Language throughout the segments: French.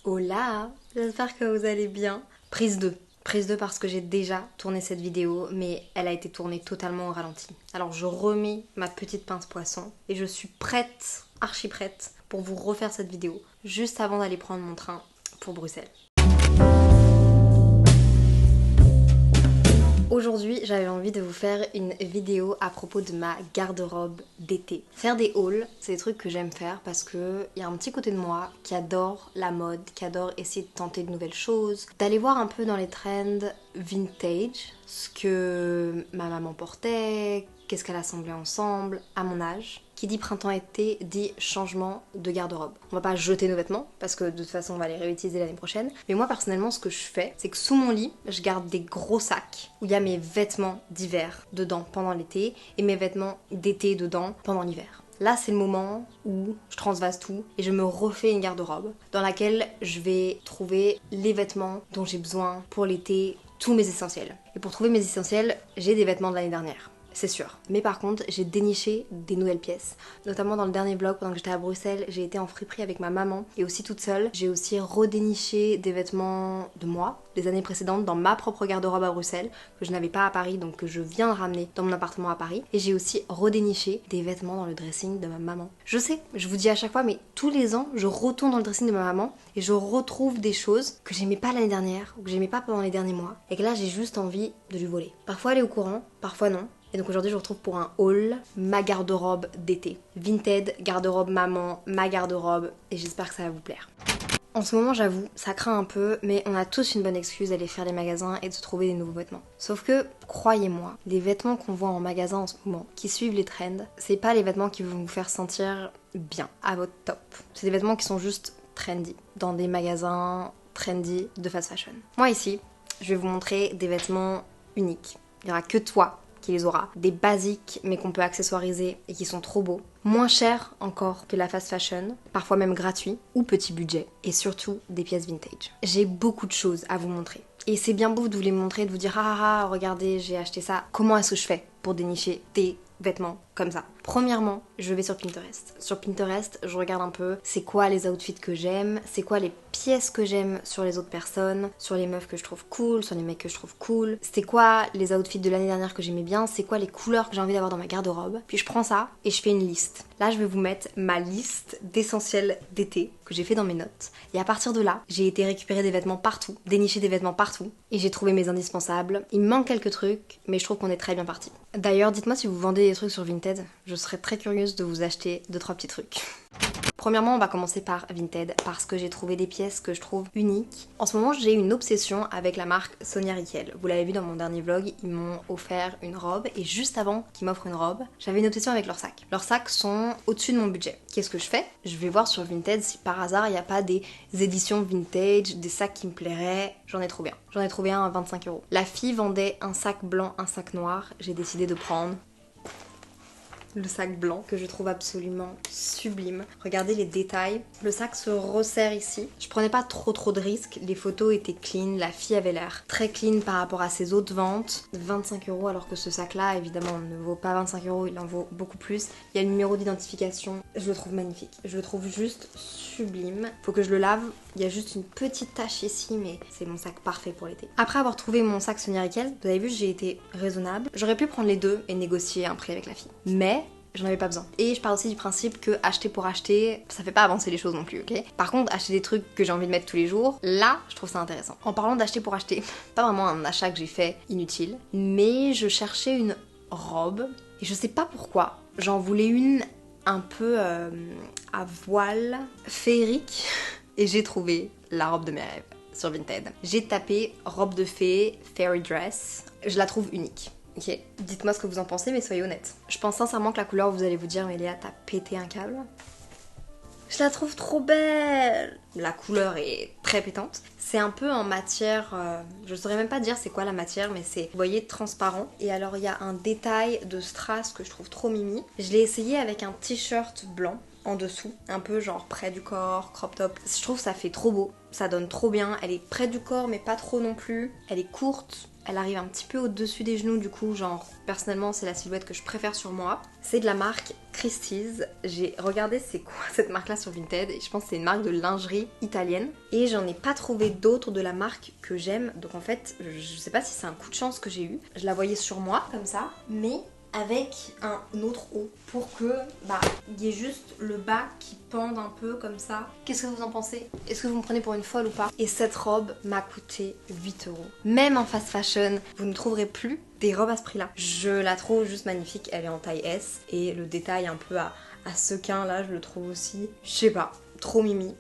Hola, j'espère que vous allez bien. Prise 2. Prise 2 parce que j'ai déjà tourné cette vidéo, mais elle a été tournée totalement au ralenti. Alors je remets ma petite pince poisson et je suis prête, archi prête, pour vous refaire cette vidéo, juste avant d'aller prendre mon train pour Bruxelles. Aujourd'hui, j'avais envie de vous faire une vidéo à propos de ma garde-robe d'été. Faire des hauls, c'est des trucs que j'aime faire parce que il y a un petit côté de moi qui adore la mode, qui adore essayer de tenter de nouvelles choses, d'aller voir un peu dans les trends vintage, ce que ma maman portait, qu'est-ce qu'elle assemblait ensemble à mon âge. Qui dit printemps-été dit changement de garde-robe. On va pas jeter nos vêtements parce que de toute façon on va les réutiliser l'année prochaine. Mais moi personnellement ce que je fais, c'est que sous mon lit, je garde des gros sacs où il y a mes vêtements d'hiver dedans pendant l'été et mes vêtements d'été dedans pendant l'hiver. Là, c'est le moment où je transvase tout et je me refais une garde-robe dans laquelle je vais trouver les vêtements dont j'ai besoin pour l'été, tous mes essentiels. Et pour trouver mes essentiels, j'ai des vêtements de l'année dernière. C'est sûr. Mais par contre, j'ai déniché des nouvelles pièces. Notamment dans le dernier vlog, pendant que j'étais à Bruxelles, j'ai été en friperie avec ma maman et aussi toute seule. J'ai aussi redéniché des vêtements de moi, des années précédentes, dans ma propre garde-robe à Bruxelles, que je n'avais pas à Paris, donc que je viens de ramener dans mon appartement à Paris. Et j'ai aussi redéniché des vêtements dans le dressing de ma maman. Je sais, je vous dis à chaque fois, mais tous les ans, je retourne dans le dressing de ma maman et je retrouve des choses que j'aimais pas l'année dernière ou que j'aimais pas pendant les derniers mois et que là, j'ai juste envie de lui voler. Parfois, elle est au courant, parfois non. Et donc aujourd'hui je vous retrouve pour un haul, ma garde-robe d'été. Vinted, garde-robe maman, ma garde-robe, et j'espère que ça va vous plaire. En ce moment j'avoue, ça craint un peu, mais on a tous une bonne excuse d'aller faire les magasins et de se trouver des nouveaux vêtements. Sauf que, croyez-moi, les vêtements qu'on voit en magasin en ce moment, qui suivent les trends, c'est pas les vêtements qui vont vous faire sentir bien, à votre top. C'est des vêtements qui sont juste trendy, dans des magasins trendy de fast fashion. Moi ici, je vais vous montrer des vêtements uniques. Il n'y aura que toi qui les aura. Des basiques mais qu'on peut accessoiriser et qui sont trop beaux. Moins chers encore que la fast fashion, parfois même gratuits ou petit budget. Et surtout des pièces vintage. J'ai beaucoup de choses à vous montrer. Et c'est bien beau de vous les montrer, de vous dire ah regardez j'ai acheté ça. Comment est-ce que je fais pour dénicher des vêtements comme ça? Premièrement, je vais sur Pinterest. Sur Pinterest, je regarde un peu c'est quoi les outfits que j'aime, c'est quoi les pièces que j'aime sur les autres personnes, sur les meufs que je trouve cool, sur les mecs que je trouve cool, c'est quoi les outfits de l'année dernière que j'aimais bien, c'est quoi les couleurs que j'ai envie d'avoir dans ma garde-robe. Puis je prends ça et je fais une liste. Là, je vais vous mettre ma liste d'essentiels d'été que j'ai fait dans mes notes. Et à partir de là, j'ai été récupérer des vêtements partout, dénicher des vêtements partout et j'ai trouvé mes indispensables. Il me manque quelques trucs, mais je trouve qu'on est très bien parti. D'ailleurs, dites-moi si vous vendez des trucs sur Vinted, je serais très curieuse de vous acheter 2-3 petits trucs. Premièrement, on va commencer par Vinted parce que j'ai trouvé des pièces que je trouve uniques. En ce moment, j'ai une obsession avec la marque Sonia Rykiel. Vous l'avez vu dans mon dernier vlog, ils m'ont offert une robe et juste avant qu'ils m'offrent une robe, j'avais une obsession avec leurs sacs. Leurs sacs sont au-dessus de mon budget. Qu'est-ce que je fais? Je vais voir sur Vinted si par hasard il n'y a pas des éditions vintage, des sacs qui me plairaient. J'en ai trouvé un. J'en ai trouvé un à 25 €. La fille vendait un sac blanc, un sac noir. J'ai décidé de prendre le sac blanc que je trouve absolument sublime. Regardez les détails. Le sac se resserre ici. Je prenais pas trop de risques. Les photos étaient clean. La fille avait l'air très clean par rapport à ses autres ventes. 25 € alors que ce sac là évidemment ne vaut pas 25 €, il en vaut beaucoup plus. Il y a le numéro d'identification. Je le trouve magnifique. Je le trouve juste sublime. Faut que je le lave. Il y a juste une petite tache ici mais c'est mon sac parfait pour l'été. Après avoir trouvé mon sac Sonia Rykiel, vous avez vu j'ai été raisonnable. J'aurais pu prendre les deux et négocier un prix avec la fille. Mais j'en avais pas besoin. Et je pars aussi du principe que acheter pour acheter, ça fait pas avancer les choses non plus, ok? Par contre, acheter des trucs que j'ai envie de mettre tous les jours, là, je trouve ça intéressant. En parlant d'acheter pour acheter, pas vraiment un achat que j'ai fait inutile, mais je cherchais une robe, et je sais pas pourquoi, j'en voulais une un peu à voile féerique, et j'ai trouvé la robe de mes rêves sur Vinted. J'ai tapé robe de fée, fairy dress, je la trouve unique. Ok, dites-moi ce que vous en pensez, mais soyez honnête. Je pense sincèrement que la couleur, vous allez vous dire, mais Léa, t'as pété un câble. Je la trouve trop belle. La couleur est très pétante. C'est un peu en matière, je saurais même pas dire c'est quoi la matière, mais c'est, vous voyez, transparent. Et alors il y a un détail de strass que je trouve trop mimi. Je l'ai essayé avec un t-shirt blanc en dessous, un peu genre près du corps, crop top. Je trouve que ça fait trop beau, ça donne trop bien. Elle est près du corps mais pas trop non plus. Elle est courte, elle arrive un petit peu au-dessus des genoux du coup, genre personnellement c'est la silhouette que je préfère sur moi. C'est de la marque Christie's. J'ai regardé c'est quoi cette marque là sur Vinted et je pense que c'est une marque de lingerie italienne. Et j'en ai pas trouvé d'autres de la marque que j'aime. Donc en fait, je sais pas si c'est un coup de chance que j'ai eu. Je la voyais sur moi comme ça, mais avec un autre haut pour que il y ait juste le bas qui pende un peu comme ça. Qu'est-ce que vous en pensez? Est-ce que vous me prenez pour une folle ou pas? Et cette robe m'a coûté 8 euros. Même en fast fashion, vous ne trouverez plus des robes à ce prix là. Je la trouve juste magnifique, elle est en taille S et le détail un peu à sequin là je le trouve aussi, je sais pas, trop mimi.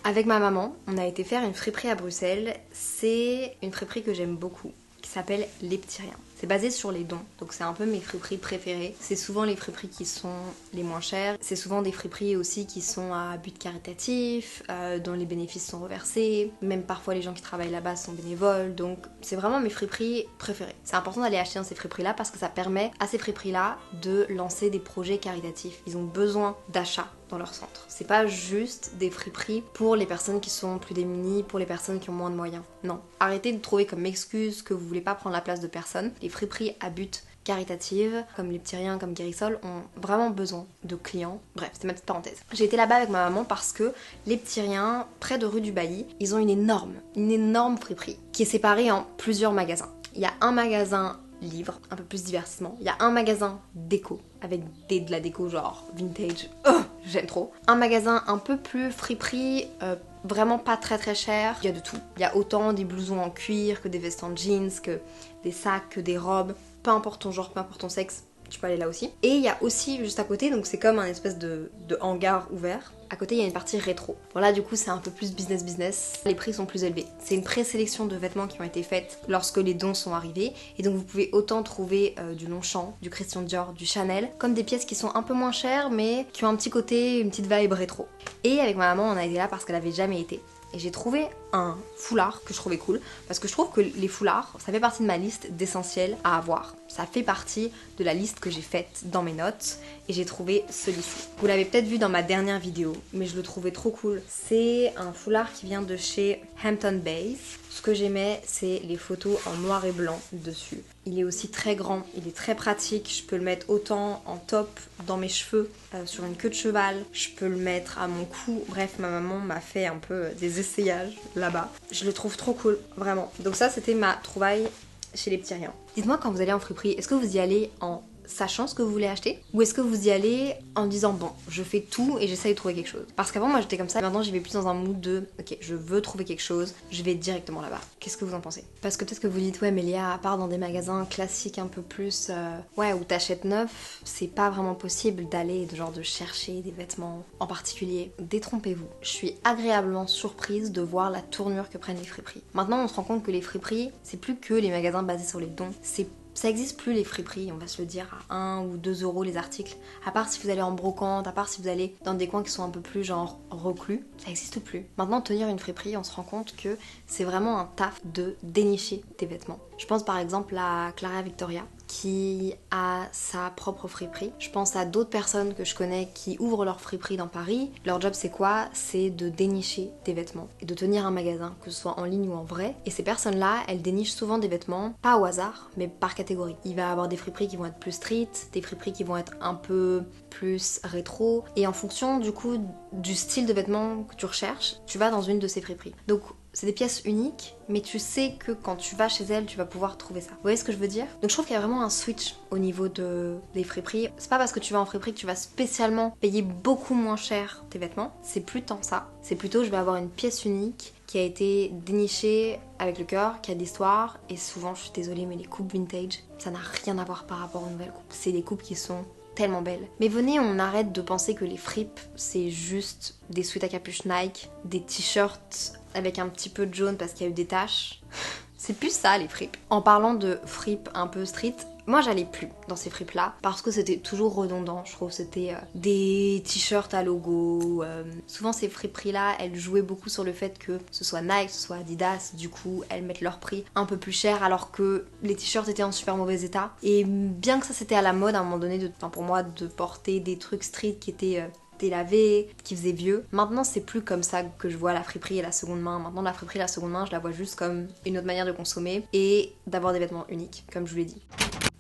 Avec ma maman, on a été faire une friperie à Bruxelles. C'est une friperie que j'aime beaucoup, qui s'appelle Les Petits Riens. C'est basé sur les dons, donc c'est un peu mes friperies préférées. C'est souvent les friperies qui sont les moins chères. C'est souvent des friperies aussi qui sont à but caritatif, dont les bénéfices sont reversés. Même parfois les gens qui travaillent là-bas sont bénévoles, donc c'est vraiment mes friperies préférées. C'est important d'aller acheter dans ces friperies-là parce que ça permet à ces friperies-là de lancer des projets caritatifs. Ils ont besoin d'achats dans leur centre. C'est pas juste des friperies pour les personnes qui sont plus démunies, pour les personnes qui ont moins de moyens. Non. Arrêtez de trouver comme excuse que vous voulez pas prendre la place de personne. Les friperies à but caritatif, comme Les Petits Riens, comme Guérissol, ont vraiment besoin de clients. Bref, c'est ma petite parenthèse. J'ai été là-bas avec ma maman parce que Les Petits Riens, près de rue du Bailly, ils ont une énorme friperie qui est séparée en plusieurs magasins. Il y a un magasin livres, un peu plus divertissement. Il y a un magasin déco, avec de la déco genre vintage, j'aime trop. Un magasin un peu plus friperie, vraiment pas très cher. Il y a de tout. Il y a autant des blousons en cuir que des vestes en jeans, que des sacs, que des robes. Peu importe ton genre, peu importe ton sexe, tu peux aller là aussi. Et il y a aussi juste à côté, donc c'est comme un espèce de hangar ouvert. À côté, il y a une partie rétro. Bon là, du coup, c'est un peu plus business. Les prix sont plus élevés. C'est une présélection de vêtements qui ont été faites lorsque les dons sont arrivés. Et donc, vous pouvez autant trouver du Longchamp, du Christian Dior, du Chanel, comme des pièces qui sont un peu moins chères, mais qui ont un petit côté, une petite vibe rétro. Et avec ma maman, on a été là parce qu'elle avait jamais été. Et j'ai trouvé un foulard que je trouvais cool, parce que je trouve que les foulards, ça fait partie de ma liste d'essentiels à avoir. Ça fait partie de la liste que j'ai faite dans mes notes, et j'ai trouvé celui-ci. Vous l'avez peut-être vu dans ma dernière vidéo, mais je le trouvais trop cool. C'est un foulard qui vient de chez Hampton Bays. Ce que j'aimais, c'est les photos en noir et blanc dessus. Il est aussi très grand, il est très pratique. Je peux le mettre autant en top dans mes cheveux, sur une queue de cheval. Je peux le mettre à mon cou. Bref, ma maman m'a fait un peu des essayages là-bas. Je le trouve trop cool, vraiment. Donc ça, c'était ma trouvaille chez Les Petits Riens. Dites-moi quand vous allez en friperie, est-ce que vous y allez en sachant ce que vous voulez acheter, ou est-ce que vous y allez en disant bon, je fais tout et j'essaye de trouver quelque chose? Parce qu'avant moi j'étais comme ça, maintenant j'y vais plus dans un mood de ok, je veux trouver quelque chose, je vais directement là-bas. Qu'est-ce que vous en pensez? Parce que peut-être que vous dites ouais mais Léa, à part dans des magasins classiques un peu plus ouais où t'achètes neuf, c'est pas vraiment possible d'aller de chercher des vêtements en particulier. Détrompez-vous, je suis agréablement surprise de voir la tournure que prennent les friperies. Maintenant on se rend compte que les friperies, c'est plus que les magasins basés sur les dons, ça existe plus les friperies, on va se le dire, à 1 ou 2 euros les articles. À part si vous allez en brocante, à part si vous allez dans des coins qui sont un peu plus genre reclus, ça existe plus. Maintenant, tenir une friperie, on se rend compte que c'est vraiment un taf de dénicher des vêtements. Je pense par exemple à Clara Victoria, qui a sa propre friperie. Je pense à d'autres personnes que je connais qui ouvrent leur friperie dans Paris. Leur job c'est quoi? C'est de dénicher des vêtements et de tenir un magasin, que ce soit en ligne ou en vrai. Et ces personnes-là, elles dénichent souvent des vêtements, pas au hasard, mais par catégorie. Il va y avoir des friperies qui vont être plus street, des friperies qui vont être un peu plus rétro. Et en fonction du coup du style de vêtements que tu recherches, tu vas dans une de ces friperies. Donc c'est des pièces uniques, mais tu sais que quand tu vas chez elles, tu vas pouvoir trouver ça. Vous voyez ce que je veux dire? Donc je trouve qu'il y a vraiment un switch au niveau des friperies. C'est pas parce que tu vas en friperie que tu vas spécialement payer beaucoup moins cher tes vêtements. C'est plus tant ça. C'est plutôt je vais avoir une pièce unique qui a été dénichée avec le cœur, qui a de l'histoire. Et souvent, je suis désolée, mais les coupes vintage, ça n'a rien à voir par rapport aux nouvelles coupes. C'est des coupes qui sont tellement belle. Mais venez, on arrête de penser que les fripes, c'est juste des sweats à capuche Nike, des t-shirts avec un petit peu de jaune parce qu'il y a eu des taches. C'est plus ça les fripes. En parlant de fripes un peu street, moi j'allais plus dans ces fripes là parce que c'était toujours redondant. Je trouve c'était des t-shirts à logo. Souvent ces friperies là, elles jouaient beaucoup sur le fait que ce soit Nike, que ce soit Adidas. Du coup elles mettent leur prix un peu plus cher alors que les t-shirts étaient en super mauvais état. Et bien que ça c'était à la mode à un moment donné, pour moi de porter des trucs street qui étaient délavé, qui faisait vieux. Maintenant c'est plus comme ça que je vois la friperie et la seconde main. Maintenant la friperie et la seconde main je la vois juste comme une autre manière de consommer et d'avoir des vêtements uniques, comme je vous l'ai dit.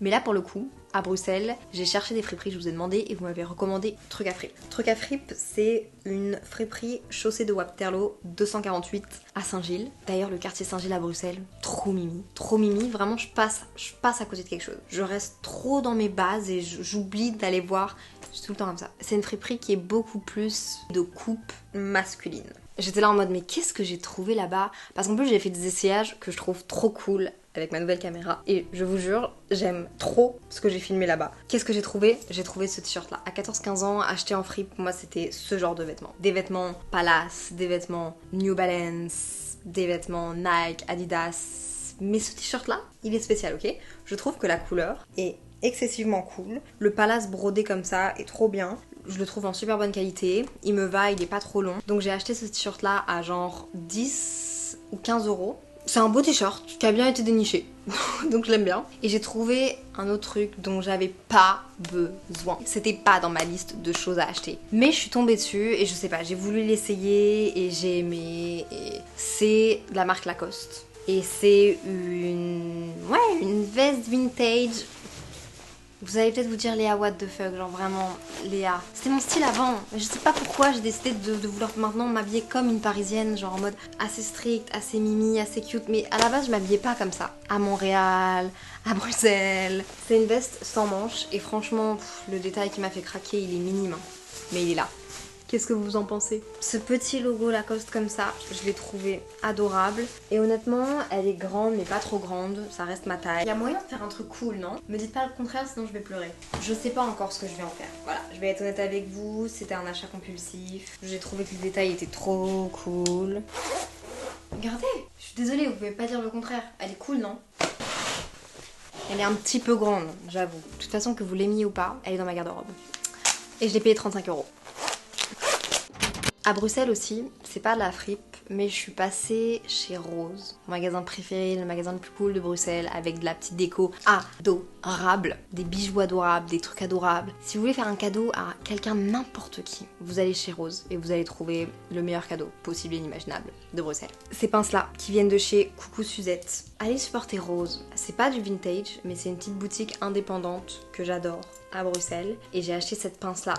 Mais là pour le coup, à Bruxelles, j'ai cherché des friperies, je vous ai demandé et vous m'avez recommandé Truc à Fripe. Truc à Fripe, c'est une friperie chaussée de Waterloo 248 à Saint-Gilles. D'ailleurs le quartier Saint-Gilles à Bruxelles, trop mimi, vraiment je passe à côté de quelque chose. Je reste trop dans mes bases et j'oublie d'aller voir, je suis tout le temps comme ça. C'est une friperie qui est beaucoup plus de coupe masculine. J'étais là en mode mais qu'est-ce que j'ai trouvé là-bas? Parce qu'en plus j'ai fait des essayages que je trouve trop cool avec ma nouvelle caméra et je vous jure j'aime trop ce que j'ai filmé là-bas. Qu'est-ce que j'ai trouvé? J'ai trouvé ce t-shirt là. À 14-15 ans, acheté en fripe, moi c'était ce genre de vêtements. Des vêtements Palace, des vêtements New Balance, des vêtements Nike, Adidas. Mais ce t-shirt là, il est spécial, ok? Je trouve que la couleur est excessivement cool. Le Palace brodé comme ça est trop bien. Je le trouve en super bonne qualité, il me va, il est pas trop long. Donc j'ai acheté ce t-shirt là à genre 10 ou 15 euros. C'est un beau t-shirt qui a bien été déniché, donc je l'aime bien. Et j'ai trouvé un autre truc dont j'avais pas besoin. C'était pas dans ma liste de choses à acheter. Mais je suis tombée dessus et je sais pas, j'ai voulu l'essayer et j'ai aimé. Et c'est de la marque Lacoste. Et c'est une veste vintage. Vous allez peut-être vous dire Léa what the fuck, genre vraiment Léa. C'était mon style avant, je sais pas pourquoi j'ai décidé de vouloir maintenant m'habiller comme une parisienne, genre en mode assez strict, assez mimi, assez cute. Mais à la base je m'habillais pas comme ça. À Montréal, à Bruxelles. C'est une veste sans manches et franchement le détail qui m'a fait craquer il est minime. Mais il est là. Qu'est-ce que vous en pensez? Ce petit logo Lacoste comme ça, je l'ai trouvé adorable. Et honnêtement, elle est grande mais pas trop grande, ça reste ma taille. Il y a moyen de faire un truc cool, non? Me dites pas le contraire sinon je vais pleurer. Je sais pas encore ce que je vais en faire. Voilà, je vais être honnête avec vous, c'était un achat compulsif. J'ai trouvé que le détail était trop cool. Regardez, je suis désolée, vous pouvez pas dire le contraire. Elle est cool, non? Elle est un petit peu grande, j'avoue. De toute façon, que vous l'aimiez ou pas, elle est dans ma garde-robe. Et je l'ai payée 35 euros. À Bruxelles aussi, c'est pas de la fripe, mais je suis passée chez Rose, mon magasin préféré, le magasin le plus cool de Bruxelles, avec de la petite déco adorable, des bijoux adorables, des trucs adorables. Si vous voulez faire un cadeau à quelqu'un, n'importe qui, vous allez chez Rose et vous allez trouver le meilleur cadeau possible et inimaginable de Bruxelles. Ces pinces-là, qui viennent de chez Coucou Suzette, allez supporter Rose. C'est pas du vintage, mais c'est une petite boutique indépendante que j'adore à Bruxelles. Et j'ai acheté cette pince-là.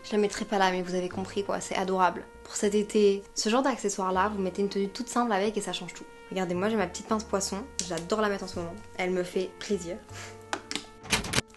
Je la mettrai pas là, mais vous avez compris quoi, c'est adorable. Pour cet été, ce genre d'accessoire là, vous mettez une tenue toute simple avec et ça change tout. Regardez, moi j'ai ma petite pince poisson, j'adore la mettre en ce moment, elle me fait plaisir.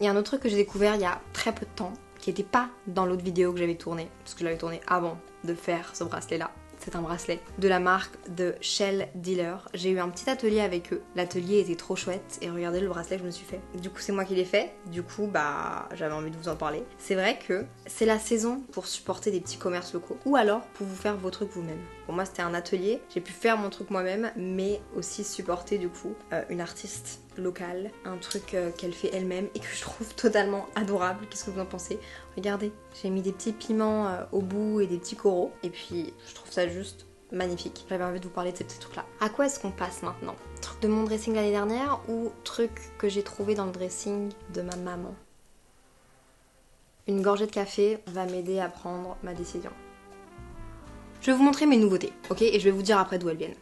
Il y a un autre truc que j'ai découvert il y a très peu de temps, qui était pas dans l'autre vidéo que j'avais tournée, parce que je l'avais tournée avant de faire ce bracelet là. C'est un bracelet de la marque de Shell Dealer. J'ai eu un petit atelier avec eux. L'atelier était trop chouette et regardez le bracelet que je me suis fait. Du coup c'est moi qui l'ai fait. Du coup bah j'avais envie de vous en parler. C'est vrai que c'est la saison pour supporter des petits commerces locaux ou alors pour vous faire vos trucs vous-même. Pour moi c'était un atelier. J'ai pu faire mon truc moi-même mais aussi supporter du coup une artiste locale, un truc qu'elle fait elle-même et que je trouve totalement adorable. Qu'est-ce que vous en pensez? Regardez, j'ai mis des petits piments au bout et des petits coraux et puis je trouve ça juste magnifique. J'avais envie de vous parler de ces petits trucs là. À quoi est-ce qu'on passe maintenant? Truc de mon dressing l'année dernière ou truc que j'ai trouvé dans le dressing de ma maman? Une gorgée de café va m'aider à prendre ma décision. Je vais vous montrer mes nouveautés, ok? Et je vais vous dire après d'où elles viennent.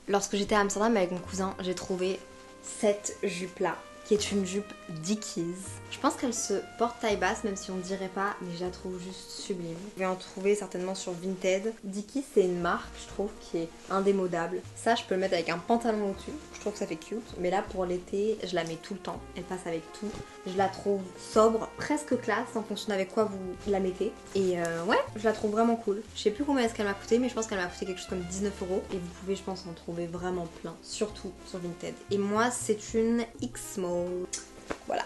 Lorsque j'étais à Amsterdam avec mon cousin, j'ai trouvé cette jupe là, qui est une jupe Dickies. Je pense qu'elle se porte taille basse, même si on ne dirait pas, mais je la trouve juste sublime. Vous pouvez en trouver certainement sur Vinted. Dickies, c'est une marque, je trouve, qui est indémodable. Ça, je peux le mettre avec un pantalon au-dessus. Je trouve que ça fait cute. Mais là, pour l'été, je la mets tout le temps. Elle passe avec tout. Je la trouve sobre, presque classe, en fonction d'avec quoi vous la mettez. Et ouais, je la trouve vraiment cool. Je sais plus combien est-ce qu'elle m'a coûté, mais je pense qu'elle m'a coûté quelque chose comme 19 euros. Et vous pouvez, je pense, en trouver vraiment plein. Surtout sur Vinted. Et moi, c'est une X-Small. Voilà.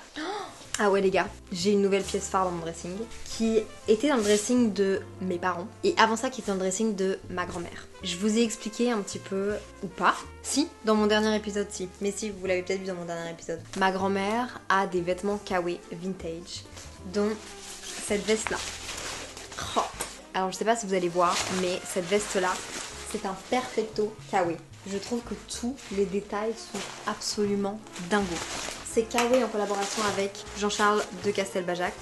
Ah ouais les gars, j'ai une nouvelle pièce phare dans mon dressing qui était dans le dressing de mes parents et avant ça qui était dans le dressing de ma grand-mère. Je vous ai expliqué un petit peu, ou pas, si, dans mon dernier épisode si, mais si, vous l'avez peut-être vu dans mon dernier épisode. Ma grand-mère a des vêtements KW vintage, dont cette veste là. Oh. Alors je sais pas si vous allez voir, mais cette veste là, c'est un perfecto KW. Je trouve que tous les détails sont absolument dingos. C'est KW en collaboration avec Jean-Charles de Castelbajac.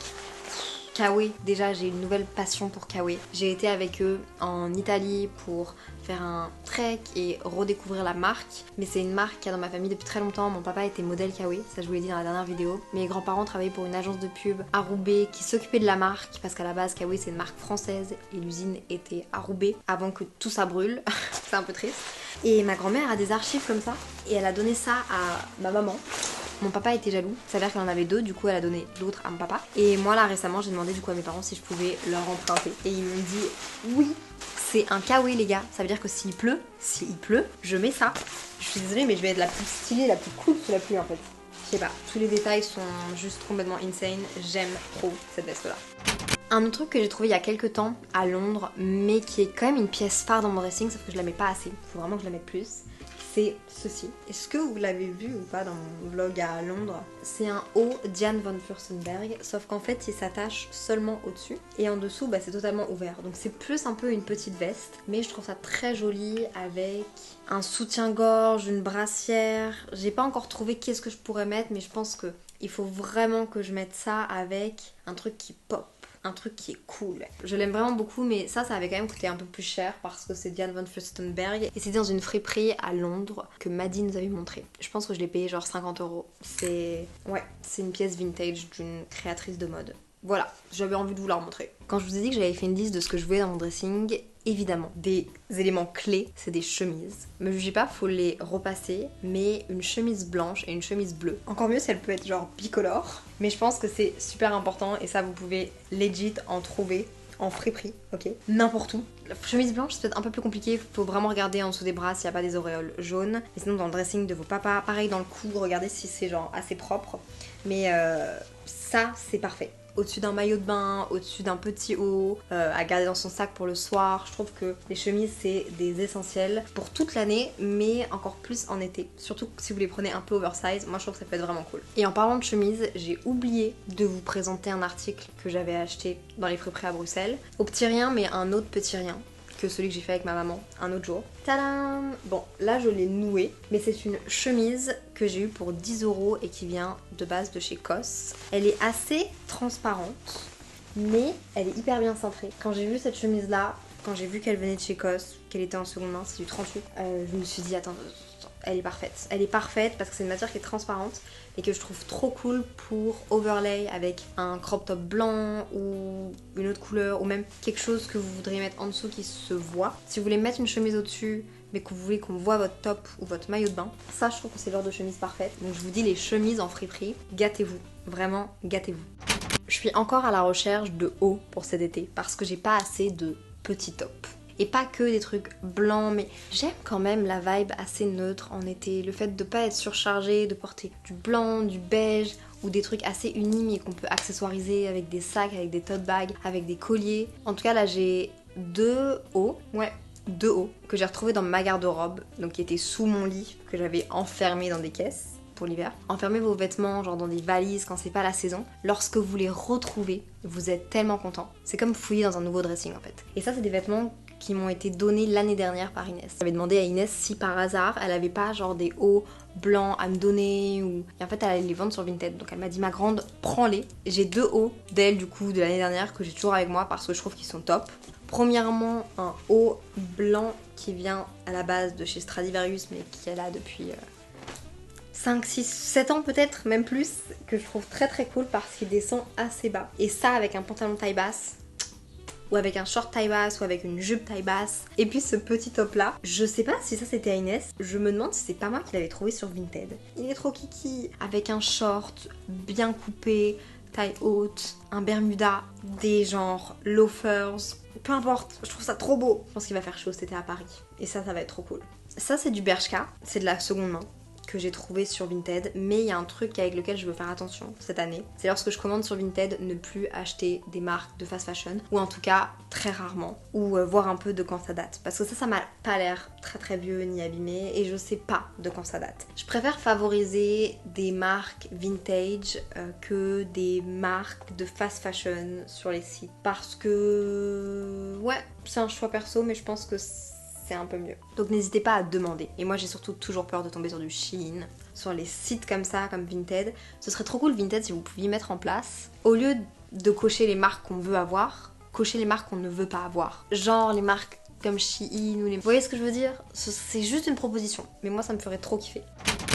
Kawe, déjà j'ai une nouvelle passion pour Kawe. J'ai été avec eux en Italie pour faire un trek et redécouvrir la marque. Mais c'est une marque qui a dans ma famille depuis très longtemps. Mon papa était modèle Kawe, ça je vous l'ai dit dans la dernière vidéo. Mes grands-parents travaillaient pour une agence de pub à Roubaix qui s'occupait de la marque parce qu'à la base Kawe c'est une marque française et l'usine était à Roubaix avant que tout ça brûle. C'est un peu triste. Et ma grand-mère a des archives comme ça et elle a donné ça à ma maman. Mon papa était jaloux, ça veut dire qu'elle en avait deux, du coup elle a donné l'autre à mon papa. Et moi là récemment j'ai demandé du coup à mes parents si je pouvais leur emprunter. Et ils m'ont dit oui, c'est un kawaii les gars, ça veut dire que s'il pleut, je mets ça. Je suis désolée mais je vais être la plus stylée, la plus cool sous la pluie en fait. Je sais pas, tous les détails sont juste complètement insane, j'aime trop cette veste là. Un autre truc que j'ai trouvé il y a quelques temps à Londres, mais qui est quand même une pièce phare dans mon dressing, sauf que je la mets pas assez, faut vraiment que je la mette plus. C'est ceci. Est-ce que vous l'avez vu ou pas dans mon vlog à Londres? C'est un haut Diane von Furstenberg, sauf qu'en fait il s'attache seulement au-dessus et en dessous bah, c'est totalement ouvert. Donc c'est plus un peu une petite veste, mais je trouve ça très joli avec un soutien-gorge, une brassière. J'ai pas encore trouvé qu'est-ce que je pourrais mettre, mais je pense que il faut vraiment que je mette ça avec un truc qui pop. Un truc qui est cool. Je l'aime vraiment beaucoup, mais ça avait quand même coûté un peu plus cher parce que c'est Diane von Furstenberg et c'était dans une friperie à Londres que Maddy nous avait montré. Je pense que je l'ai payé genre 50 €. C'est une pièce vintage d'une créatrice de mode. Voilà, j'avais envie de vous la remontrer. Quand je vous ai dit que j'avais fait une liste de ce que je voulais dans mon dressing, évidemment, des éléments clés, c'est des chemises. Me jugez pas, faut les repasser, mais une chemise blanche et une chemise bleue. Encore mieux si elle peut être genre bicolore, mais je pense que c'est super important et ça vous pouvez legit en trouver en friperie, ok? N'importe où. La chemise blanche c'est peut-être un peu plus compliqué, faut vraiment regarder en dessous des bras s'il n'y a pas des auréoles jaunes. Et sinon dans le dressing de vos papas, pareil dans le cou, regardez si c'est genre assez propre. Mais ça c'est parfait. Au-dessus d'un maillot de bain, au-dessus d'un petit haut, à garder dans son sac pour le soir. Je trouve que les chemises c'est des essentiels pour toute l'année, mais encore plus en été. Surtout si vous les prenez un peu oversize, moi je trouve que ça peut être vraiment cool. Et en parlant de chemises, j'ai oublié de vous présenter un article que j'avais acheté dans les friperies à Bruxelles. Au petit rien, mais un autre petit rien que celui que j'ai fait avec ma maman un autre jour. Tadam! Bon, là je l'ai nouée, mais c'est une chemise que j'ai eue pour 10 € et qui vient de base de chez COS. Elle est assez transparente, mais elle est hyper bien cintrée. Quand j'ai vu cette chemise là, quand j'ai vu qu'elle venait de chez COS, qu'elle était en seconde main, c'est du 38, je me suis dit attends, elle est parfaite. Elle est parfaite parce que c'est une matière qui est transparente et que je trouve trop cool pour overlay avec un crop top blanc ou une autre couleur ou même quelque chose que vous voudriez mettre en dessous qui se voit. Si vous voulez mettre une chemise au-dessus mais que vous voulez qu'on voit votre top ou votre maillot de bain, ça je trouve que c'est le genre de chemise parfaite. Donc je vous dis les chemises en friperie, gâtez-vous, vraiment gâtez-vous. Je suis encore à la recherche de hauts pour cet été parce que j'ai pas assez de petits tops. Et pas que des trucs blancs, mais j'aime quand même la vibe assez neutre en été. Le fait de pas être surchargé, de porter du blanc, du beige ou des trucs assez unis mais qu'on peut accessoiriser avec des sacs, avec des tote bags, avec des colliers. En tout cas là j'ai deux hauts que j'ai retrouvés dans ma garde-robe, donc qui étaient sous mon lit, que j'avais enfermés dans des caisses pour l'hiver. Enfermez vos vêtements genre dans des valises quand c'est pas la saison. Lorsque vous les retrouvez, vous êtes tellement content. C'est comme fouiller dans un nouveau dressing en fait. Et ça c'est des vêtements qui m'ont été donnés l'année dernière par Inès. J'avais demandé à Inès si par hasard elle avait pas genre des hauts blancs à me donner ou... Et en fait elle allait les vendre sur Vinted. Donc elle m'a dit ma grande prends-les. J'ai deux hauts d'elle du coup de l'année dernière que j'ai toujours avec moi parce que je trouve qu'ils sont top. Premièrement un haut blanc qui vient à la base de chez Stradivarius mais qui est là depuis 5, 6, 7 ans peut-être, même plus, que je trouve très très cool parce qu'il descend assez bas. Et ça avec un pantalon taille basse, ou avec un short taille basse, ou avec une jupe taille basse. Et puis ce petit top là, je sais pas si ça c'était à Inès, je me demande si c'est pas moi qui l'avais trouvé sur Vinted. Il est trop kiki, avec un short bien coupé, taille haute, un bermuda, des genres loafers, peu importe, je trouve ça trop beau. Je pense qu'il va faire chaud cet été à Paris, et ça va être trop cool. Ça c'est du Bershka, c'est de la seconde main que j'ai trouvé sur Vinted, mais il y a un truc avec lequel je veux faire attention cette année, c'est lorsque je commande sur Vinted ne plus acheter des marques de fast fashion, ou en tout cas très rarement, ou voir un peu de quand ça date, parce que ça m'a pas l'air très très vieux ni abîmé et je sais pas de quand ça date. Je préfère favoriser des marques vintage que des marques de fast fashion sur les sites, parce que ouais, c'est un choix perso, mais je pense que c'est un peu mieux. Donc n'hésitez pas à demander. Et moi j'ai surtout toujours peur de tomber sur du Shein, sur les sites comme ça, comme Vinted. Ce serait trop cool Vinted si vous pouviez mettre en place, au lieu de cocher les marques qu'on veut avoir, cocher les marques qu'on ne veut pas avoir. Genre les marques comme Shein ou les... Vous voyez ce que je veux dire? C'est juste une proposition, mais moi ça me ferait trop kiffer.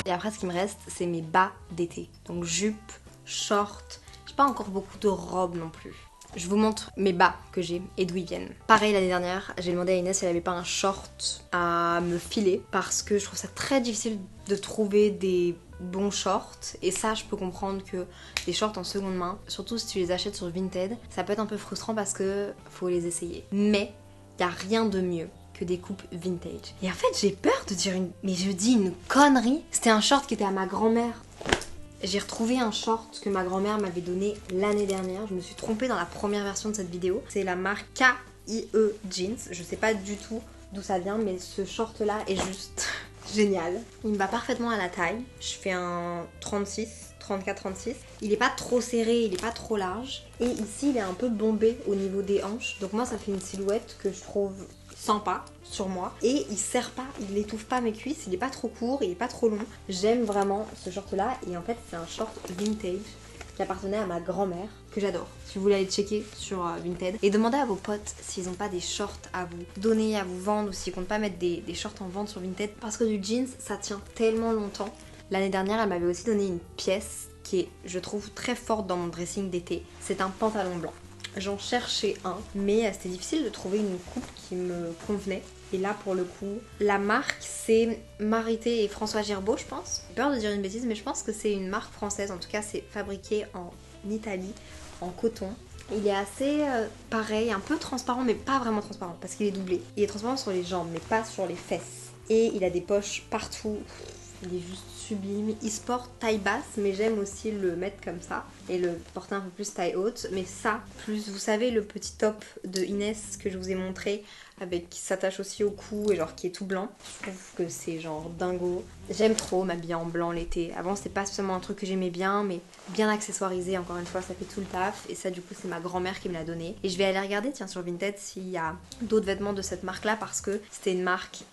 Et après ce qui me reste, c'est mes bas d'été. Donc jupe, short, j'ai pas encore beaucoup de robes non plus. Je vous montre mes bas que j'ai et d'où ils viennent. Pareil l'année dernière, j'ai demandé à Inès si elle avait pas un short à me filer parce que je trouve ça très difficile de trouver des bons shorts et ça je peux comprendre que les shorts en seconde main, surtout si tu les achètes sur Vinted, ça peut être un peu frustrant parce que faut les essayer. Mais y a rien de mieux que des coupes vintage. Et en fait j'ai peur de dire mais je dis une connerie. C'était un short qui était à ma grand-mère. J'ai retrouvé un short que ma grand-mère m'avait donné l'année dernière. Je me suis trompée dans la première version de cette vidéo. C'est la marque KIE Jeans. Je sais pas du tout d'où ça vient, mais ce short là est juste génial. Il me va parfaitement à la taille. Je fais un 36, 34-36. Il est pas trop serré, il est pas trop large. Et ici il est un peu bombé au niveau des hanches. Donc moi ça fait une silhouette que je trouve sympa sur moi et il serre pas, il étouffe pas mes cuisses, il est pas trop court, il est pas trop long. J'aime vraiment ce short là et en fait c'est un short vintage qui appartenait à ma grand-mère que j'adore. Si vous voulez aller checker sur Vinted et demandez à vos potes s'ils ont pas des shorts à vous donner, à vous vendre ou s'ils comptent pas mettre des shorts en vente sur Vinted parce que du jeans ça tient tellement longtemps. L'année dernière elle m'avait aussi donné une pièce qui est je trouve très forte dans mon dressing d'été. C'est un pantalon blanc. J'en cherchais un, mais c'était difficile de trouver une coupe qui me convenait. Et là, pour le coup, la marque, c'est Marité et François Girbeau, je pense. J'ai peur de dire une bêtise, mais je pense que c'est une marque française. En tout cas, c'est fabriqué en Italie, en coton. Il est assez pareil, un peu transparent, mais pas vraiment transparent, parce qu'il est doublé. Il est transparent sur les jambes, mais pas sur les fesses. Et il a des poches partout. Il est juste sublime. Il se porte taille basse, mais j'aime aussi le mettre comme ça et le porter un peu plus taille haute. Mais ça, plus vous savez le petit top de Inès que je vous ai montré avec qui s'attache aussi au cou et genre qui est tout blanc. Je trouve que c'est genre dingo. J'aime trop m'habiller en blanc l'été. Avant c'était pas seulement un truc que j'aimais bien, mais bien accessoirisé encore une fois, ça fait tout le taf. Et ça du coup c'est ma grand-mère qui me l'a donné. Et je vais aller regarder tiens sur Vinted s'il y a d'autres vêtements de cette marque là parce que c'était une marque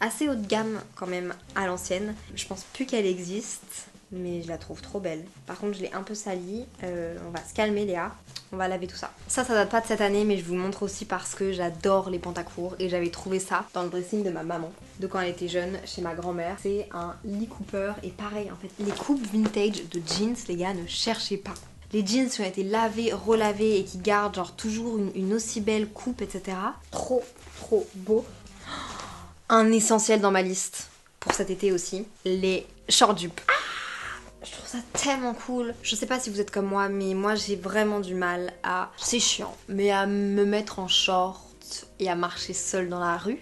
assez haut de gamme quand même à l'ancienne. Je pense plus qu'elle existe, mais je la trouve trop belle. Par contre je l'ai un peu salie. On va se calmer Léa, on va laver tout ça. Ça date pas de cette année, mais je vous montre aussi parce que j'adore les pantacourts et j'avais trouvé ça dans le dressing de ma maman de quand elle était jeune chez ma grand-mère. C'est un Lee Cooper et pareil en fait les coupes vintage de jeans les gars ne cherchez pas. Les jeans qui ont été lavés, relavés et qui gardent genre toujours une aussi belle coupe etc. Trop beau. Un essentiel dans ma liste pour cet été aussi, les short jupes. Je trouve ça tellement cool. Je sais pas si vous êtes comme moi, mais moi j'ai vraiment du mal à... C'est chiant, mais à me mettre en short et à marcher seule dans la rue.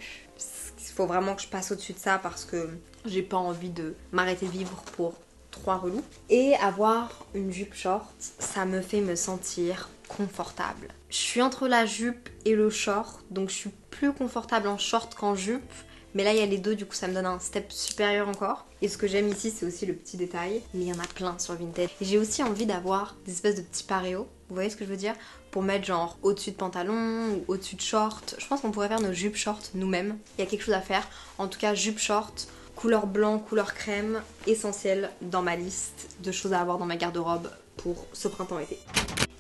Il faut vraiment que je passe au-dessus de ça parce que j'ai pas envie de m'arrêter de vivre pour 3 relous. Et avoir une jupe short, ça me fait me sentir confortable. Je suis entre la jupe et le short, donc je suis plus confortable en short qu'en jupe. Mais là il y a les deux, du coup ça me donne un step supérieur encore. Et ce que j'aime ici c'est aussi le petit détail. Mais il y en a plein sur Vinted. Et j'ai aussi envie d'avoir des espèces de petits paréos. Vous voyez ce que je veux dire? Pour mettre genre au-dessus de pantalon ou au-dessus de short. Je pense qu'on pourrait faire nos jupes short nous-mêmes. Il y a quelque chose à faire. En tout cas jupe short, couleur blanc, couleur crème. Essentiel dans ma liste de choses à avoir dans ma garde-robe pour ce printemps-été.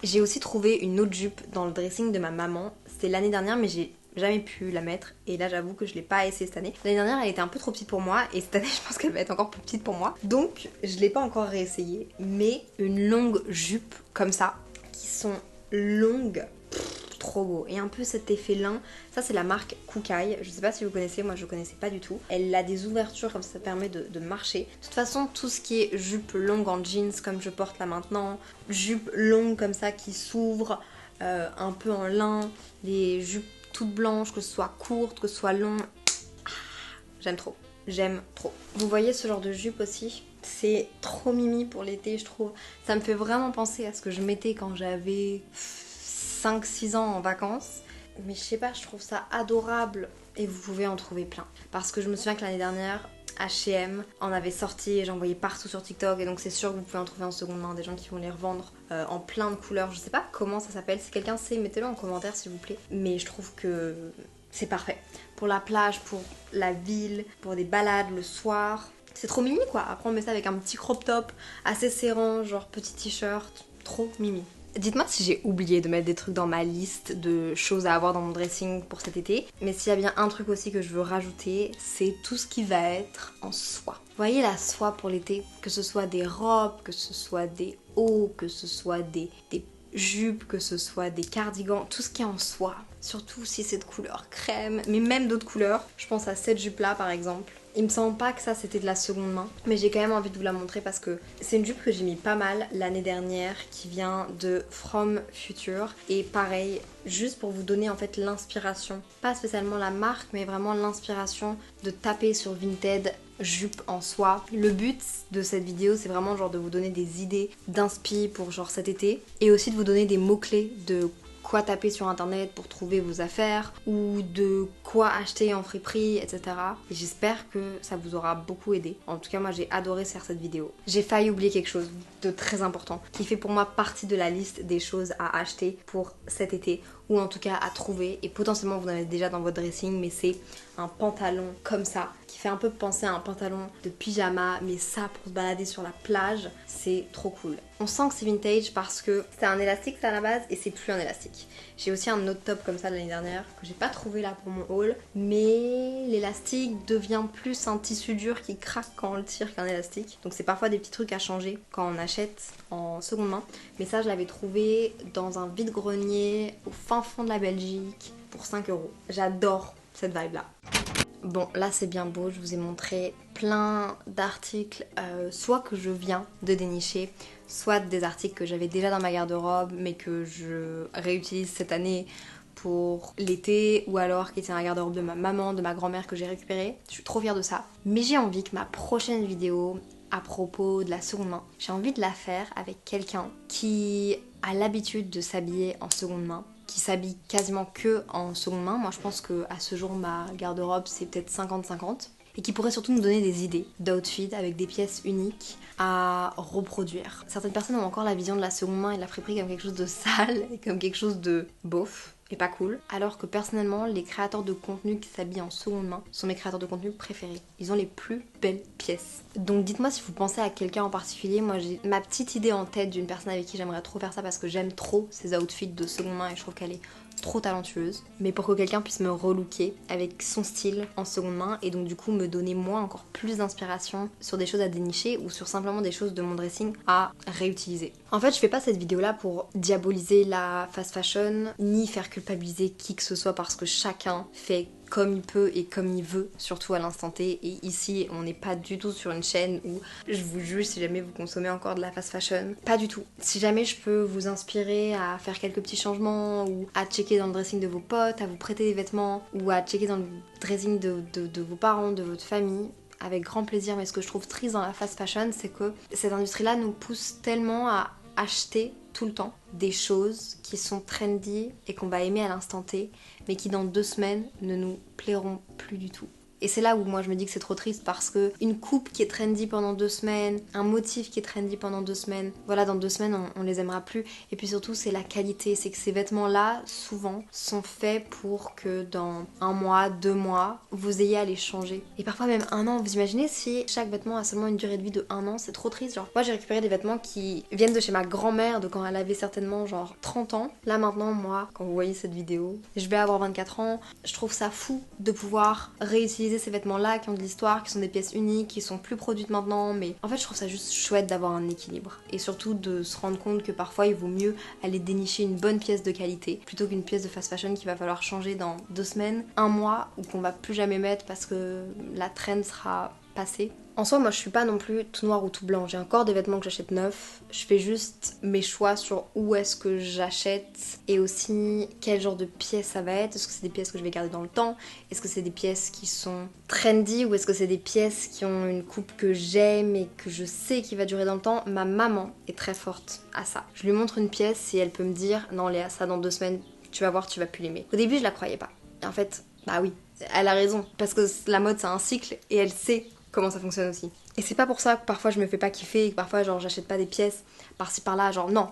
J'ai aussi trouvé une autre jupe dans le dressing de ma maman. C'était l'année dernière mais j'ai jamais pu la mettre et là j'avoue que je l'ai pas essayé cette année. L'année dernière elle était un peu trop petite pour moi et cette année je pense qu'elle va être encore plus petite pour moi. Donc je l'ai pas encore réessayé, mais une longue jupe comme ça, qui sont longues, trop beau. Et un peu cet effet lin, ça c'est la marque Kookai, je sais pas si vous connaissez, moi je connaissais pas du tout. Elle a des ouvertures comme ça permet de marcher. De toute façon tout ce qui est jupe longue en jeans comme je porte là maintenant, jupe longue comme ça qui s'ouvre, un peu en lin, les jupes toute blanche, que ce soit courte, que ce soit long. J'aime trop. J'aime trop. Vous voyez ce genre de jupe aussi? C'est trop mimi pour l'été, je trouve. Ça me fait vraiment penser à ce que je mettais quand j'avais 5-6 ans en vacances. Mais je sais pas, je trouve ça adorable. Et vous pouvez en trouver plein. Parce que je me souviens que l'année dernière, H&M en avait sorti et j'en voyais partout sur TikTok. Et donc c'est sûr que vous pouvez en trouver en seconde main. Des gens qui vont les revendre en plein de couleurs. Je sais pas comment ça s'appelle. Si quelqu'un sait, mettez-le en commentaire s'il vous plaît. Mais je trouve que c'est parfait. Pour la plage, pour la ville, pour des balades le soir. C'est trop mimi quoi. Après on met ça avec un petit crop top assez serrant, genre petit t-shirt. Trop mimi. Dites-moi si j'ai oublié de mettre des trucs dans ma liste de choses à avoir dans mon dressing pour cet été. Mais s'il y a bien un truc aussi que je veux rajouter, c'est tout ce qui va être en soie. Vous voyez la soie pour l'été? Que ce soit des robes, que ce soit des hauts, que ce soit des jupes, que ce soit des cardigans, tout ce qui est en soie. Surtout si c'est de couleur crème, mais même d'autres couleurs. Je pense à cette jupe là par exemple. Il me semble pas que ça c'était de la seconde main, mais j'ai quand même envie de vous la montrer parce que c'est une jupe que j'ai mis pas mal l'année dernière qui vient de From Future. Et pareil, juste pour vous donner en fait l'inspiration, pas spécialement la marque mais vraiment l'inspiration de taper sur Vinted jupe en soie. Le but de cette vidéo c'est vraiment genre de vous donner des idées d'inspi pour genre cet été et aussi de vous donner des mots-clés de quoi taper sur internet pour trouver vos affaires ou de quoi acheter en friperie, etc. Et j'espère que ça vous aura beaucoup aidé. En tout cas, moi j'ai adoré faire cette vidéo. J'ai failli oublier quelque chose de très important qui fait pour moi partie de la liste des choses à acheter pour cet été ou en tout cas à trouver et potentiellement vous en avez déjà dans votre dressing, mais c'est un pantalon comme ça qui fait un peu penser à un pantalon de pyjama, mais ça pour se balader sur la plage, c'est trop cool. On sent que c'est vintage parce que c'est un élastique ça à la base et c'est plus un élastique. J'ai aussi un autre top comme ça l'année dernière que j'ai pas trouvé là pour mon haul, mais l'élastique devient plus un tissu dur qui craque quand on le tire qu'un élastique. Donc c'est parfois des petits trucs à changer quand on achète en seconde main. Mais ça je l'avais trouvé dans un vide-grenier au fin fond de la Belgique pour 5 €. J'adore cette vibe là. Bon là c'est bien beau, je vous ai montré plein d'articles soit que je viens de dénicher, soit des articles que j'avais déjà dans ma garde-robe mais que je réutilise cette année pour l'été ou alors qui étaient dans la garde-robe de ma maman, de ma grand-mère que j'ai récupéré. Je suis trop fière de ça. Mais j'ai envie que ma prochaine vidéo à propos de la seconde main, j'ai envie de la faire avec quelqu'un qui a l'habitude de s'habiller en seconde main, qui s'habille quasiment que en seconde main. Moi je pense que à ce jour ma garde-robe c'est peut-être 50-50 et qui pourrait surtout nous donner des idées d'outfit avec des pièces uniques à reproduire. Certaines personnes ont encore la vision de la seconde main et de la friperie comme quelque chose de sale et comme quelque chose de beauf et pas cool, alors que personnellement les créateurs de contenu qui s'habillent en seconde main sont mes créateurs de contenu préférés. Ils ont les plus belles pièces. Donc dites-moi si vous pensez à quelqu'un en particulier. Moi j'ai ma petite idée en tête d'une personne avec qui j'aimerais trop faire ça parce que j'aime trop ses outfits de seconde main et je trouve qu'elle est trop talentueuse, mais pour que quelqu'un puisse me relooker avec son style en seconde main et donc du coup me donner moi encore plus d'inspiration sur des choses à dénicher ou sur simplement des choses de mon dressing à réutiliser. En fait je fais pas cette vidéo là pour diaboliser la fast fashion ni faire culpabiliser qui que ce soit parce que chacun fait comme il peut et comme il veut, surtout à l'instant T. Et ici, on n'est pas du tout sur une chaîne où je vous juge si jamais vous consommez encore de la fast fashion. Pas du tout. Si jamais je peux vous inspirer à faire quelques petits changements ou à checker dans le dressing de vos potes, à vous prêter des vêtements ou à checker dans le dressing de vos parents, de votre famille, avec grand plaisir. Mais ce que je trouve triste dans la fast fashion, c'est que cette industrie-là nous pousse tellement à acheter tout le temps des choses qui sont trendy et qu'on va aimer à l'instant T, mais qui dans 2 semaines ne nous plairont plus du tout. Et c'est là où moi je me dis que c'est trop triste parce que une coupe qui est trendy pendant 2 semaines, un motif qui est trendy pendant 2 semaines, voilà, dans 2 semaines on les aimera plus. Et puis surtout c'est la qualité, c'est que ces vêtements là souvent sont faits pour que dans 1 mois, 2 mois, vous ayez à les changer. Et parfois même 1 an, vous imaginez si chaque vêtement a seulement une durée de vie de 1 an, c'est trop triste. Genre moi j'ai récupéré des vêtements qui viennent de chez ma grand-mère, de quand elle avait certainement genre 30 ans. Là maintenant moi, quand vous voyez cette vidéo, je vais avoir 24 ans, je trouve ça fou de pouvoir réutiliser ces vêtements là qui ont de l'histoire, qui sont des pièces uniques, qui sont plus produites maintenant, mais en fait je trouve ça juste chouette d'avoir un équilibre et surtout de se rendre compte que parfois il vaut mieux aller dénicher une bonne pièce de qualité plutôt qu'une pièce de fast fashion qu'il va falloir changer dans 2 semaines, 1 mois ou qu'on va plus jamais mettre parce que la trend sera passée. En soi, moi je suis pas non plus tout noir ou tout blanc. J'ai encore des vêtements que j'achète neufs. Je fais juste mes choix sur où est-ce que j'achète et aussi quel genre de pièces ça va être. Est-ce que c'est des pièces que je vais garder dans le temps? Est-ce que c'est des pièces qui sont trendy ou est-ce que c'est des pièces qui ont une coupe que j'aime et que je sais qui va durer dans le temps? Ma maman est très forte à ça. Je lui montre une pièce et elle peut me dire non Léa, ça dans 2 semaines, tu vas voir, tu vas plus l'aimer. Au début je la croyais pas. Et en fait, bah oui, elle a raison. Parce que la mode c'est un cycle et elle sait comment ça fonctionne aussi. Et c'est pas pour ça que parfois je me fais pas kiffer et que parfois genre j'achète pas des pièces par-ci par-là, genre non,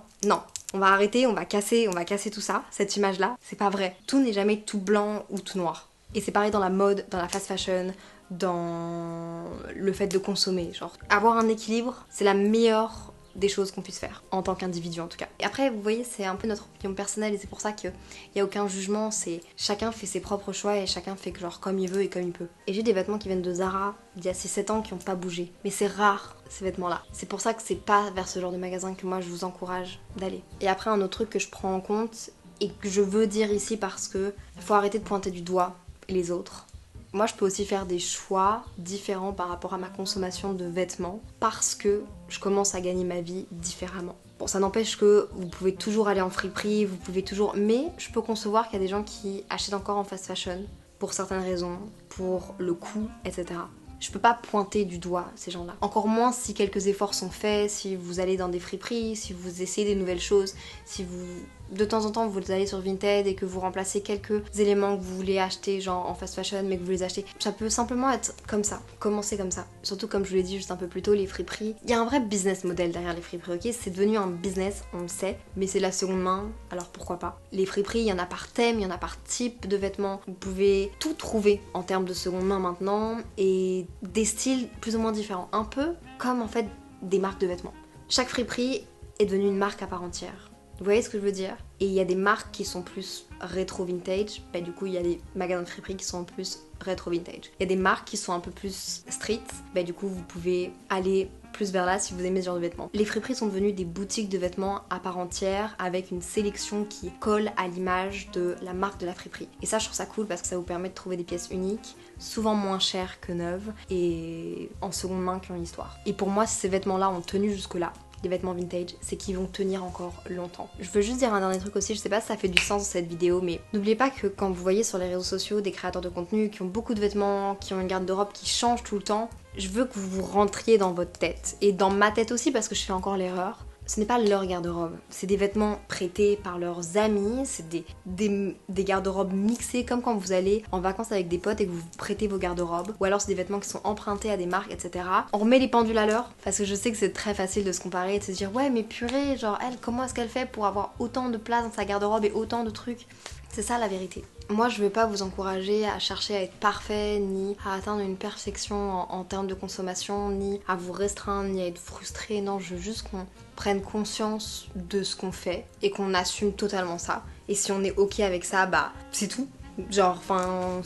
on va arrêter, on va casser tout ça, cette image là, c'est pas vrai. Tout n'est jamais tout blanc ou tout noir. Et c'est pareil dans la mode, dans la fast fashion, dans le fait de consommer, genre avoir un équilibre, c'est la meilleure des choses qu'on puisse faire, en tant qu'individu en tout cas. Et après, vous voyez, c'est un peu notre opinion personnelle et c'est pour ça qu'il n'y a aucun jugement, c'est chacun fait ses propres choix et chacun fait genre comme il veut et comme il peut. Et j'ai des vêtements qui viennent de Zara d'il y a 6-7 ans qui n'ont pas bougé. Mais c'est rare ces vêtements-là. C'est pour ça que c'est pas vers ce genre de magasin que moi je vous encourage d'aller. Et après, un autre truc que je prends en compte et que je veux dire ici parce que faut arrêter de pointer du doigt les autres. Moi, je peux aussi faire des choix différents par rapport à ma consommation de vêtements parce que je commence à gagner ma vie différemment. Bon, ça n'empêche que vous pouvez toujours aller en friperie, vous pouvez toujours... Mais je peux concevoir qu'il y a des gens qui achètent encore en fast fashion pour certaines raisons, pour le coût, etc. Je peux pas pointer du doigt ces gens-là. Encore moins si quelques efforts sont faits, si vous allez dans des friperies, si vous essayez des nouvelles choses, si vous... De temps en temps, vous allez sur Vinted et que vous remplacez quelques éléments que vous voulez acheter, genre en fast fashion, mais que vous les achetez. Ça peut simplement être comme ça, commencer comme ça. Surtout, comme je vous l'ai dit juste un peu plus tôt, les friperies. Il y a un vrai business model derrière les friperies, ok? C'est devenu un business, on le sait, mais c'est la seconde main, alors pourquoi pas? Les friperies, il y en a par thème, il y en a par type de vêtements. Vous pouvez tout trouver en termes de seconde main maintenant et des styles plus ou moins différents. Un peu comme en fait des marques de vêtements. Chaque friperie est devenue une marque à part entière. Vous voyez ce que je veux dire? Et il y a des marques qui sont plus rétro-vintage, bah du coup il y a des magasins de friperie qui sont plus rétro-vintage. Il y a des marques qui sont un peu plus street, bah du coup vous pouvez aller plus vers là si vous aimez ce genre de vêtements. Les friperies sont devenues des boutiques de vêtements à part entière avec une sélection qui colle à l'image de la marque de la friperie. Et ça je trouve ça cool parce que ça vous permet de trouver des pièces uniques, souvent moins chères que neuves et en seconde main qui ont une histoire. Et pour moi ces vêtements-là ont tenu jusque-là. Les vêtements vintage, c'est qu'ils vont tenir encore longtemps. Je veux juste dire un dernier truc aussi, je sais pas si ça fait du sens cette vidéo, mais n'oubliez pas que quand vous voyez sur les réseaux sociaux des créateurs de contenu qui ont beaucoup de vêtements, qui ont une garde-robe qui change tout le temps, je veux que vous rentriez dans votre tête, et dans ma tête aussi parce que je fais encore l'erreur. Ce n'est pas leur garde-robe, c'est des vêtements prêtés par leurs amis, c'est des garde-robes mixées comme quand vous allez en vacances avec des potes et que vous prêtez vos garde-robes, ou alors c'est des vêtements qui sont empruntés à des marques, etc. On remet les pendules à l'heure, parce que je sais que c'est très facile de se comparer et de se dire ouais mais purée, genre elle, comment est-ce qu'elle fait pour avoir autant de place dans sa garde-robe et autant de trucs? C'est ça la vérité. Moi je veux pas vous encourager à chercher à être parfait, ni à atteindre une perfection en termes de consommation, ni à vous restreindre, ni à être frustré. Non, je veux juste qu'on prenne conscience de ce qu'on fait et qu'on assume totalement ça. Et si on est ok avec ça, bah c'est tout. Genre, enfin,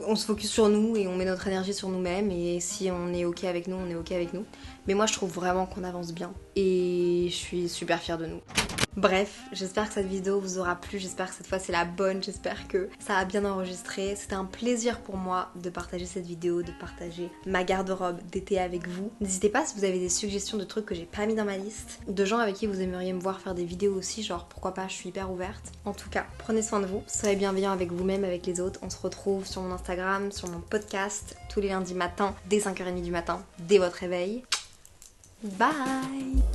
on se focus sur nous et on met notre énergie sur nous-mêmes, et si on est ok avec nous, on est ok avec nous. Mais moi je trouve vraiment qu'on avance bien et je suis super fière de nous. Bref, j'espère que cette vidéo vous aura plu, j'espère que cette fois c'est la bonne, j'espère que ça a bien enregistré. C'était un plaisir pour moi de partager cette vidéo, de partager ma garde-robe d'été avec vous. N'hésitez pas si vous avez des suggestions de trucs que j'ai pas mis dans ma liste, de gens avec qui vous aimeriez me voir faire des vidéos aussi, genre pourquoi pas, je suis hyper ouverte. En tout cas, prenez soin de vous, soyez bienveillants avec vous-même, avec les autres. On se retrouve sur mon Instagram, sur mon podcast, tous les lundis matins, dès 5h30 du matin, dès votre réveil. Bye!